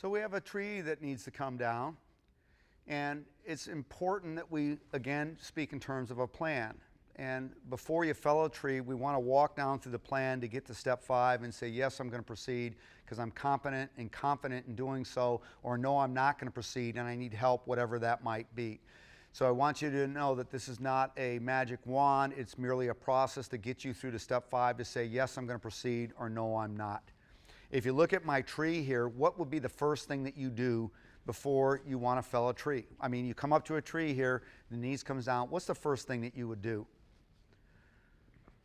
So we have a tree that needs to come down, and it's important that we, again, speak in terms of a plan. And before you fell a tree, we want to walk down through the plan to get to step 5 and say, yes, I'm going to proceed because I'm competent and confident in doing so, or no, I'm not going to proceed and I need help, whatever that might be. So I want you to know that this is not a magic wand. It's merely a process to get you through to step 5 to say, yes, I'm going to proceed, or no, I'm not. If you look at my tree here, what would be the first thing that you do before you want to fell a tree? I mean, you come up to a tree here, the knees comes down. What's the first thing that you would do?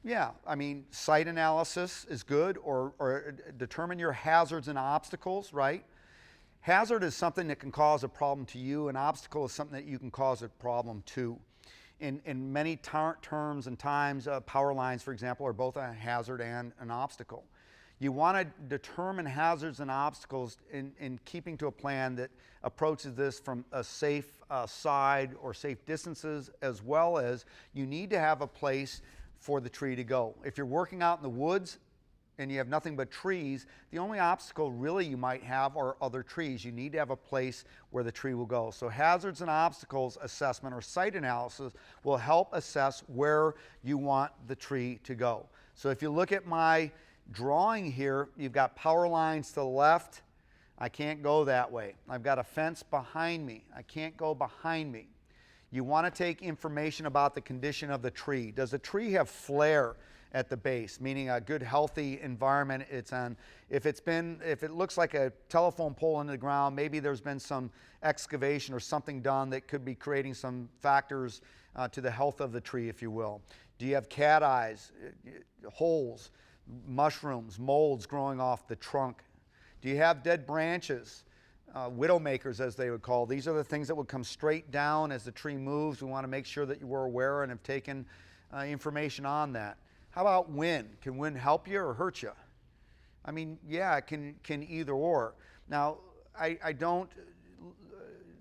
Yeah, I mean, site analysis is good, or determine your hazards and obstacles, right? Hazard is something that can cause a problem to you. An obstacle is something that you can cause a problem to. In many terms and times, power lines, for example, are both a hazard and an obstacle. You want to determine hazards and obstacles in keeping to a plan that approaches this from a safe side or safe distances, as well as you need to have a place for the tree to go. If you're working out in the woods and you have nothing but trees, the only obstacle really you might have are other trees. You need to have a place where the tree will go. So hazards and obstacles assessment or site analysis will help assess where you want the tree to go. So if you look at my drawing here, you've got power lines to the left. I can't go that way. I've got a fence behind me. I can't go behind me. You want to take information about the condition of the tree. Does the tree have flare at the base, meaning a good healthy environment it's on? If it looks like a telephone pole into the ground, maybe there's been some excavation or something done that could be creating some factors to the health of the tree, if you will. Do you have cat eyes, holes, mushrooms, molds growing off the trunk? Do you have dead branches? Widowmakers, as they would call. These are the things that would come straight down as the tree moves. We want to make sure that you were aware and have taken information on that. How about wind? Can wind help you or hurt you? I mean, yeah, it can either or. Now, I don't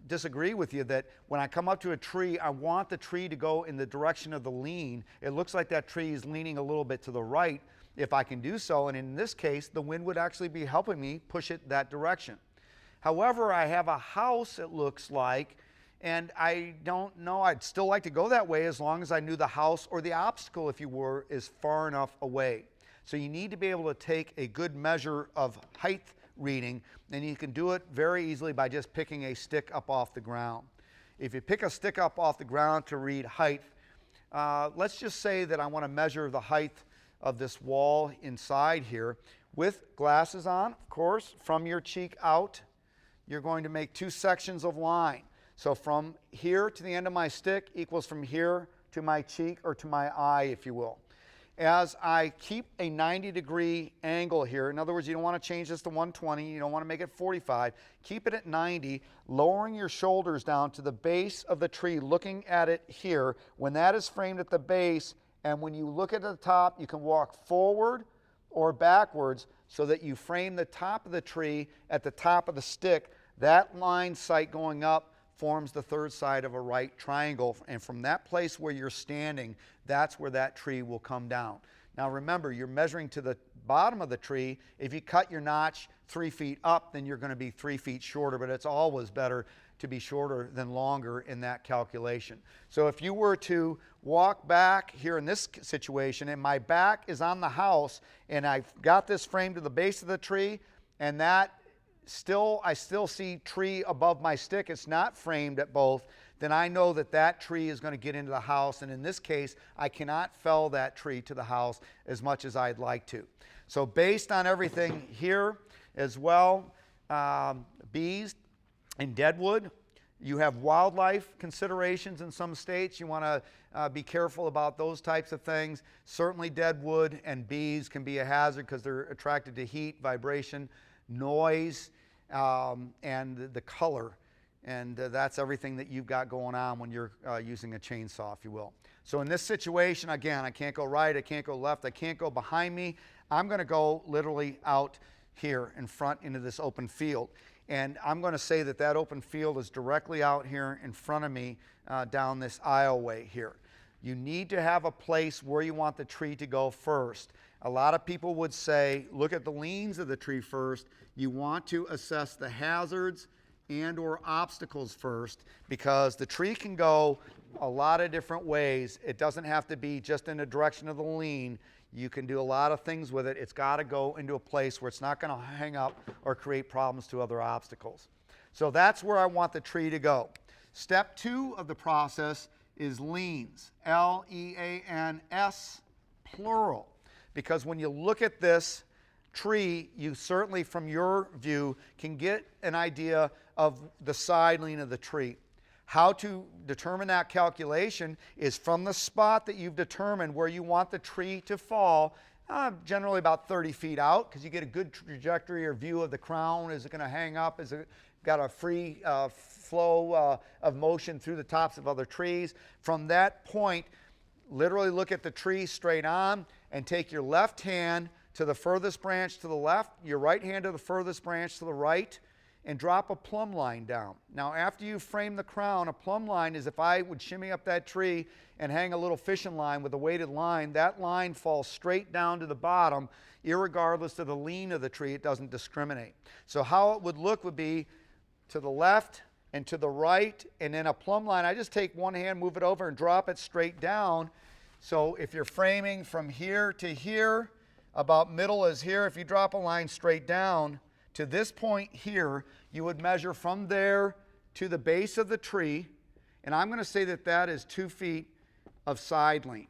disagree with you that when I come up to a tree, I want the tree to go in the direction of the lean. It looks like that tree is leaning a little bit to the right. If I can do so, and in this case, the wind would actually be helping me push it that direction. However, I have a house, it looks like, and I don't know, I'd still like to go that way as long as I knew the house, or the obstacle, if you were, is far enough away. So you need to be able to take a good measure of height reading, and you can do it very easily by just picking a stick up off the ground. If you pick a stick up off the ground to read height, let's just say that I want to measure the height of this wall inside here with glasses on, of course, from your cheek out. You're going to make 2 sections of line. So from here to the end of my stick equals from here to my cheek, or to my eye, if you will. As I keep a 90-degree angle here, in other words, you don't want to change this to 120, you don't want to make it 45, keep it at 90, lowering your shoulders down to the base of the tree, looking at it here. When that is framed at the base, and when you look at the top, you can walk forward or backwards so that you frame the top of the tree at the top of the stick. That line sight going up forms the third side of a right triangle, and from that place where you're standing, that's where that tree will come down. Now remember, you're measuring to the bottom of the tree. If you cut your notch 3 feet up, then you're going to be 3 feet shorter, but it's always better to be shorter than longer in that calculation. So if you were to walk back here in this situation, and my back is on the house, and I've got this framed to the base of the tree, and that I still see tree above my stick, it's not framed at both, then I know that that tree is going to get into the house, and in this case, I cannot fell that tree to the house as much as I'd like to. So based on everything here as well, bees and deadwood, you have wildlife considerations in some states. You want to be careful about those types of things. Certainly deadwood and bees can be a hazard because they're attracted to heat, vibration, noise, and the color. And that's everything that you've got going on when you're using a chainsaw, if you will. So in this situation, again, I can't go right, I can't go left, I can't go behind me. I'm going to go literally out here in front into this open field. And I'm going to say that open field is directly out here in front of me down this aisleway here. You need to have a place where you want the tree to go first. A lot of people would say, look at the leans of the tree first. You want to assess the hazards and or obstacles first, because the tree can go a lot of different ways. It doesn't have to be just in the direction of the lean. You can do a lot of things with it. It's got to go into a place where it's not going to hang up or create problems to other obstacles. So that's where I want the tree to go. Step 2 of the process is leans, L-E-A-N-S, plural. Because when you look at this tree, you certainly, from your view, can get an idea of the side lean of the tree. How to determine that calculation is from the spot that you've determined where you want the tree to fall, generally about 30 feet out, because you get a good trajectory or view of the crown. Is it going to hang up? Is it got a free flow of motion through the tops of other trees? From that point, literally look at the tree straight on and take your left hand to the furthest branch to the left, your right hand to the furthest branch to the right, and drop a plumb line down. Now, after you frame the crown, a plumb line is if I would shimmy up that tree and hang a little fishing line with a weighted line, that line falls straight down to the bottom, irregardless of the lean of the tree. It doesn't discriminate. So how it would look would be to the left and to the right, and then a plumb line. I just take one hand, move it over, and drop it straight down. So if you're framing from here to here, about middle is here. If you drop a line straight down to this point here, you would measure from there to the base of the tree, and I'm going to say that that is 2 feet of side lean.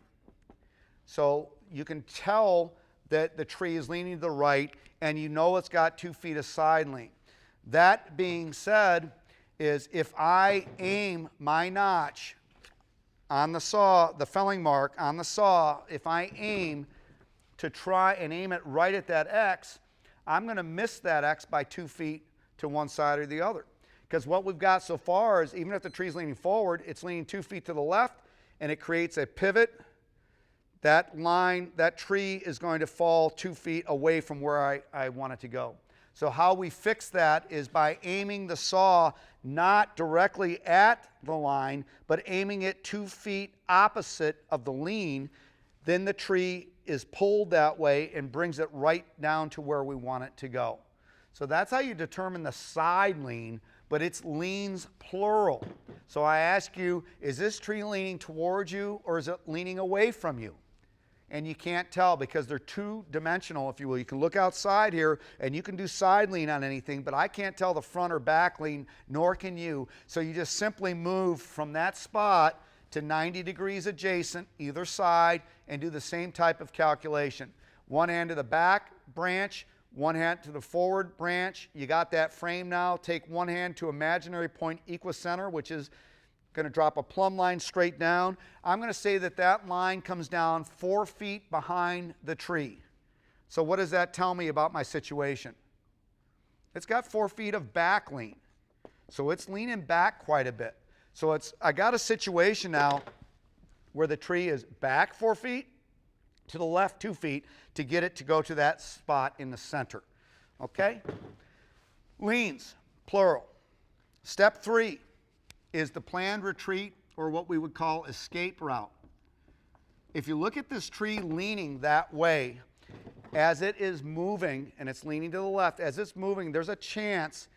So you can tell that the tree is leaning to the right, and you know it's got 2 feet of side lean. That being said, is if I aim my notch on the saw, the felling mark on the saw, if I aim to try and aim it right at that X, I'm going to miss that X by 2 feet to one side or the other. Because what we've got so far is even if the tree's leaning forward, it's leaning 2 feet to the left, and it creates a pivot. That line, that tree is going to fall 2 feet away from where I want it to go. So how we fix that is by aiming the saw not directly at the line, but aiming it 2 feet opposite of the lean. Then the tree is pulled that way and brings it right down to where we want it to go. So that's how you determine the side lean, but it's leans plural. So I ask you, is this tree leaning towards you or is it leaning away from you? And you can't tell because they're two-dimensional, if you will. You can look outside here and you can do side lean on anything, but I can't tell the front or back lean, nor can you. So you just simply move from that spot to 90 degrees adjacent either side and do the same type of calculation. One hand to the back branch, one hand to the forward branch. You got that frame now. Take one hand to imaginary point equicenter, which is going to drop a plumb line straight down. I'm going to say that that line comes down 4 feet behind the tree. So what does that tell me about my situation? It's got 4 feet of back lean. So it's leaning back quite a bit. So I got a situation now where the tree is back 4 feet, to the left 2 feet, to get it to go to that spot in the center. Okay? Leans, plural. Step 3 is the planned retreat, or what we would call escape route. If you look at this tree leaning that way, as it is moving, and it's leaning to the left, as it's moving, there's a chance,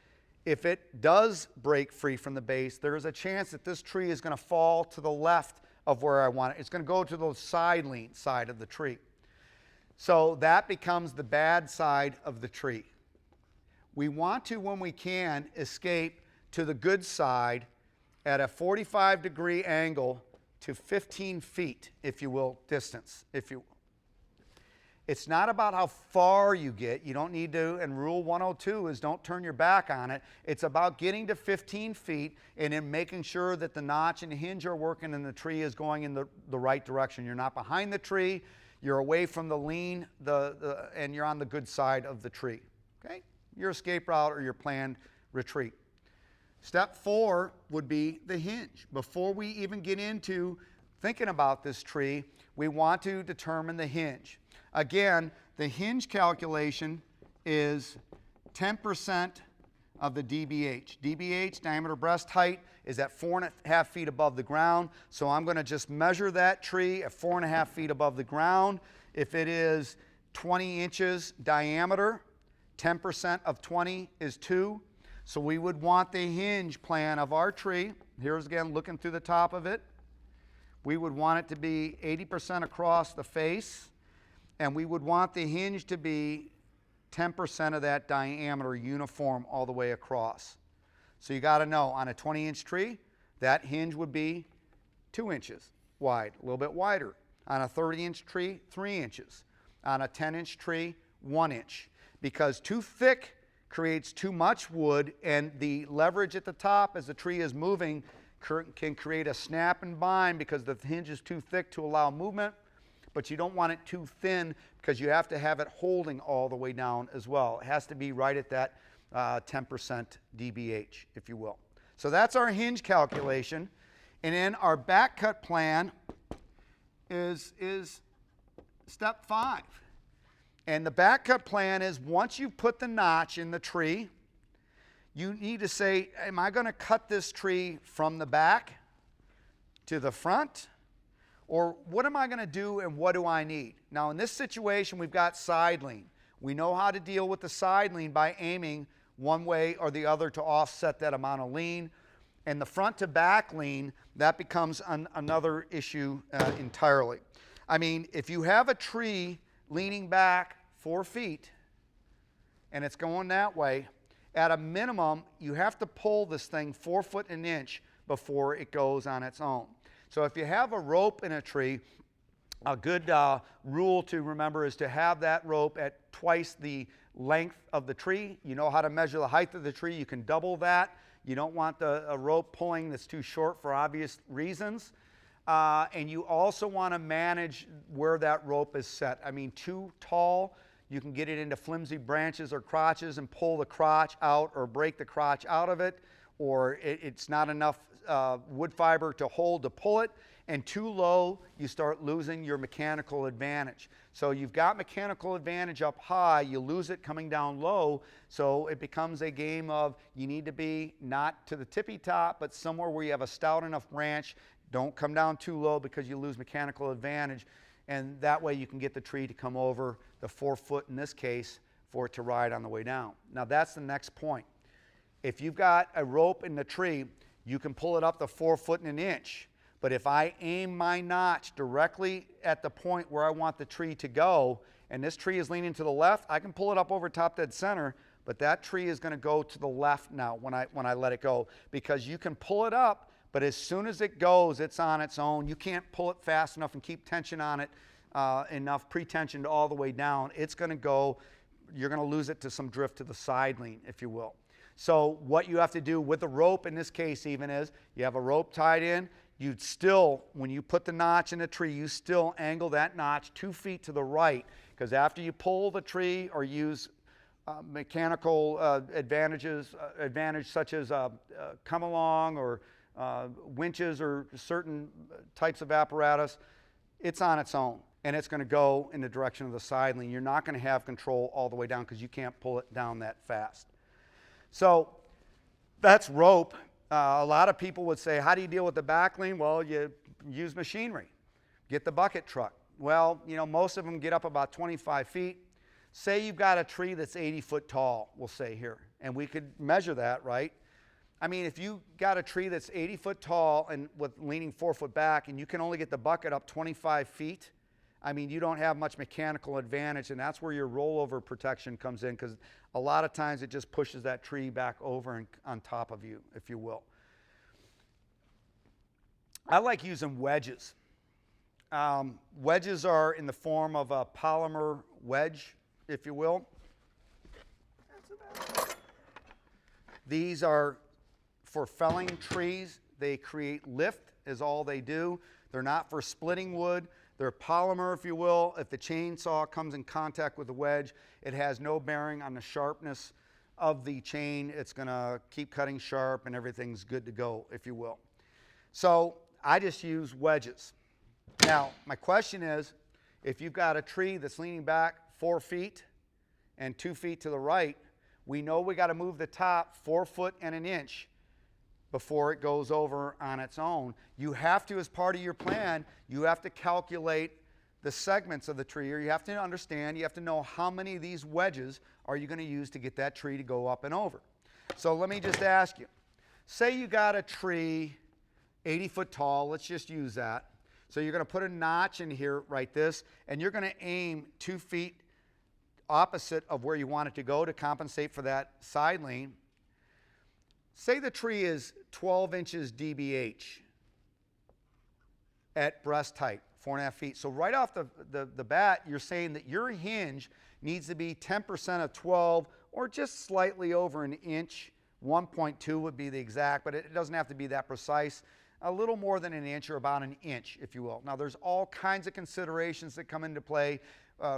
if it does break free from the base, there is a chance that this tree is going to fall to the left of where I want it. It's going to go to the side lean side of the tree. So that becomes the bad side of the tree. We want to, when we can, escape to the good side at a 45-degree angle to 15 feet, if you will, distance. It's not about how far you get. You don't need to, and rule 102 is don't turn your back on it. It's about getting to 15 feet and then making sure that the notch and the hinge are working and the tree is going in the right direction. You're not behind the tree, you're away from the lean, and you're on the good side of the tree. Okay? Your escape route or your planned retreat. Step 4 would be the hinge. Before we even get into thinking about this tree, we want to determine the hinge. Again, the hinge calculation is 10% of the DBH. DBH, diameter breast height, is at 4.5 feet above the ground. So I'm going to just measure that tree at 4.5 feet above the ground. If it is 20 inches diameter, 10% of 20 is 2. So we would want the hinge plan of our tree. Here's again looking through the top of it. We would want it to be 80% across the face, and we would want the hinge to be 10% of that diameter uniform all the way across. So you got to know, on a 20-inch tree, that hinge would be 2 inches wide, a little bit wider. On a 30-inch tree, 3 inches. On a 10-inch tree, 1 inch. Because too thick creates too much wood, and the leverage at the top as the tree is moving can create a snap and bind because the hinge is too thick to allow movement, but you don't want it too thin because you have to have it holding all the way down as well. It has to be right at that 10% DBH, if you will. So that's our hinge calculation. And then our back cut plan is step 5. And the back cut plan is, once you put the notch in the tree, you need to say, am I going to cut this tree from the back to the front? Or what am I going to do and what do I need? Now in this situation, we've got side lean. We know how to deal with the side lean by aiming one way or the other to offset that amount of lean. And the front to back lean, that becomes another issue entirely. I mean, if you have a tree leaning back 4 feet and it's going that way, at a minimum, you have to pull this thing 4 foot an inch before it goes on its own. So if you have a rope in a tree, a good rule to remember is to have that rope at twice the length of the tree. You know how to measure the height of the tree. You can double that. You don't want a rope pulling that's too short for obvious reasons. And you also want to manage where that rope is set. I mean, too tall, you can get it into flimsy branches or crotches and pull the crotch out or break the crotch out of it, or it's not enough wood fiber to hold to pull it. And too low, you start losing your mechanical advantage. So you've got mechanical advantage up high, you lose it coming down low, so it becomes a game of you need to be not to the tippy top, but somewhere where you have a stout enough branch. Don't come down too low because you lose mechanical advantage, and that way you can get the tree to come over the 4 foot in this case for it to ride on the way down. Now that's the next point. If you've got a rope in the tree, you can pull it up to 4 foot and an inch. But if I aim my notch directly at the point where I want the tree to go, and this tree is leaning to the left, I can pull it up over top dead center, but that tree is going to go to the left now when I let it go, because you can pull it up, but as soon as it goes, it's on its own. You can't pull it fast enough and keep tension on it, enough pre-tensioned all the way down. It's going to go, you're going to lose it to some drift to the side lean, if you will. So what you have to do with the rope in this case even is, you have a rope tied in, you'd still, when you put the notch in the tree, you still angle that notch 2 feet to the right, because after you pull the tree or use mechanical advantage such as come along or winches or certain types of apparatus, it's on its own and it's going to go in the direction of the side lean. You're not going to have control all the way down because you can't pull it down that fast. So that's rope. A lot of people would say, how do you deal with the back lean? Well, you use machinery. Get the bucket truck. Well, you know, most of them get up about 25 feet. Say you've got a tree that's 80 foot tall, we'll say here, and we could measure that, right? I mean, if you got a tree that's 80 foot tall and with leaning 4 foot back and you can only get the bucket up 25 feet, I mean, you don't have much mechanical advantage, and that's where your rollover protection comes in, because a lot of times it just pushes that tree back over and on top of you, if you will. I like using wedges. Wedges are in the form of a polymer wedge, if you will. These are for felling trees. They create lift is all they do. They're not for splitting wood. They're polymer, if you will. If the chainsaw comes in contact with the wedge, it has no bearing on the sharpness of the chain. It's going to keep cutting sharp and everything's good to go, if you will. So I just use wedges. Now, my question is, if you've got a tree that's leaning back 4 feet and 2 feet to the right, we know we got to move the top 4 foot and 1 inch before it goes over on its own. You have to, as part of your plan, you have to calculate the segments of the tree, or you have to understand, you have to know how many of these wedges are you going to use to get that tree to go up and over. So let me just ask you, say you got a tree 80 foot tall, let's just use that. So you're going to put a notch in here, right this, and you're going to aim 2 feet opposite of where you want it to go to compensate for that side lean. Say the tree is 12 inches DBH at breast height, 4.5 feet. So right off the bat, you're saying that your hinge needs to be 10% of 12 or just slightly over 1 inch. 1.2 would be the exact, but it doesn't have to be that precise. A little more than 1 inch or about 1 inch, if you will. Now there's all kinds of considerations that come into play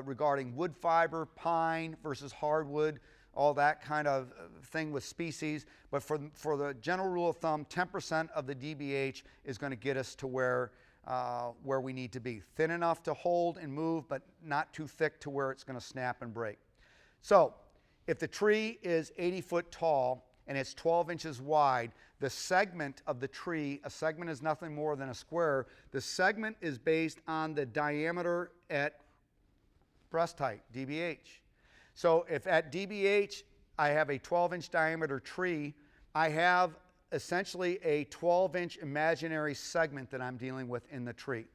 regarding wood fiber, pine versus hardwood, all that kind of thing with species. But for the general rule of thumb, 10% of the DBH is going to get us to where we need to be. Thin enough to hold and move, but not too thick to where it's going to snap and break. So if the tree is 80 foot tall and it's 12 inches wide, the segment of the tree, a segment is nothing more than a square. The segment is based on the diameter at breast height, DBH. So if at DBH I have a 12-inch diameter tree, I have essentially a 12-inch imaginary segment that I'm dealing with in the tree.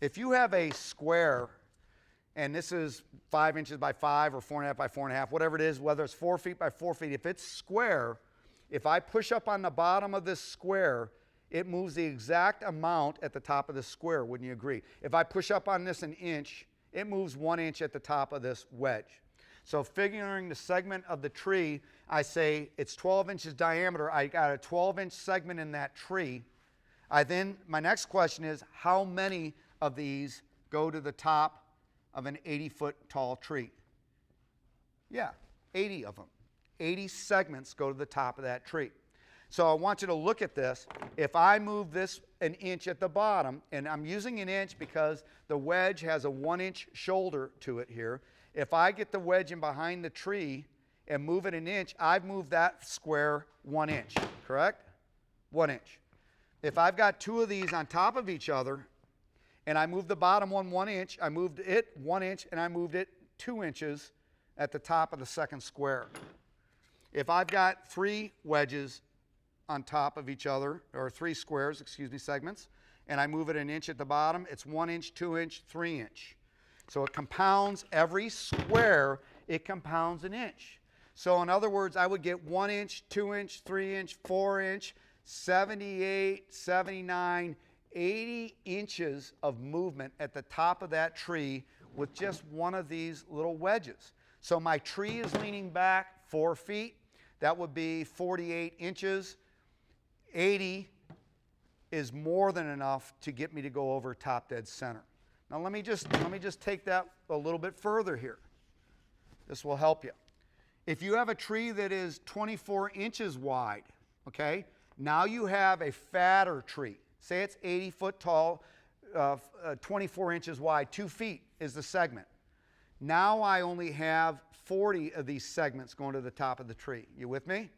If you have a square, and this is 5 inches by 5 or 4.5 by 4.5, whatever it is, whether it's 4 feet by 4 feet, if it's square, if I push up on the bottom of this square, it moves the exact amount at the top of the square, wouldn't you agree? If I push up on this 1 inch, it moves 1 inch at the top of this wedge. So figuring the segment of the tree, I say it's 12 inches diameter. I got a 12-inch segment in that tree. My next question is, how many of these go to the top of an 80-foot tall tree? Yeah, 80 of them. 80 segments go to the top of that tree. So I want you to look at this. If I move this 1 inch at the bottom, and I'm using 1 inch because the wedge has a 1-inch shoulder to it here. If I get the wedge in behind the tree and move it 1 inch, I've moved that square 1 inch, correct? 1 inch. If I've got 2 of these on top of each other, and I moved the bottom one 1 inch, I moved it 1 inch, and I moved it 2 inches at the top of the second square. If I've got 3 wedges on top of each other, or 3 squares, segments, and I move it 1 inch at the bottom, it's 1 inch, 2 inch, 3 inch. So it compounds every square, it compounds 1 inch. So in other words, I would get 1 inch, 2 inch, 3 inch, 4 inch, 78, 79, 80 inches of movement at the top of that tree with just one of these little wedges. So my tree is leaning back 4 feet. That would be 48 inches. 80 is more than enough to get me to go over top dead center. Now let me just take that a little bit further here. This will help you. If you have a tree that is 24 inches wide, okay, now you have a fatter tree. Say it's 80 foot tall, 24 inches wide, 2 feet is the segment. Now I only have 40 of these segments going to the top of the tree. You with me?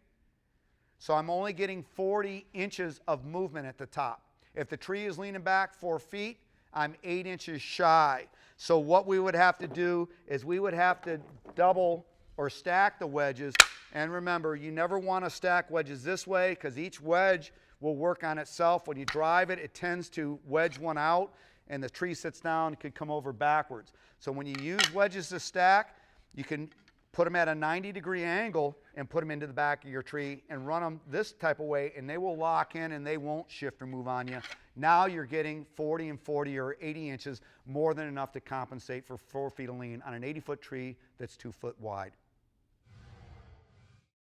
So I'm only getting 40 inches of movement at the top. If the tree is leaning back 4 feet, I'm 8 inches shy. So what we would have to do is we would have to double or stack the wedges. And remember, you never want to stack wedges this way because each wedge will work on itself. When you drive it, it tends to wedge one out and the tree sits down, it could come over backwards. So when you use wedges to stack, you can put them at a 90-degree angle and put them into the back of your tree and run them this type of way, and they will lock in and they won't shift or move on you. Now you're getting 40 and 40 or 80 inches, more than enough to compensate for 4 feet of lean on an 80-foot tree that's 2 foot wide.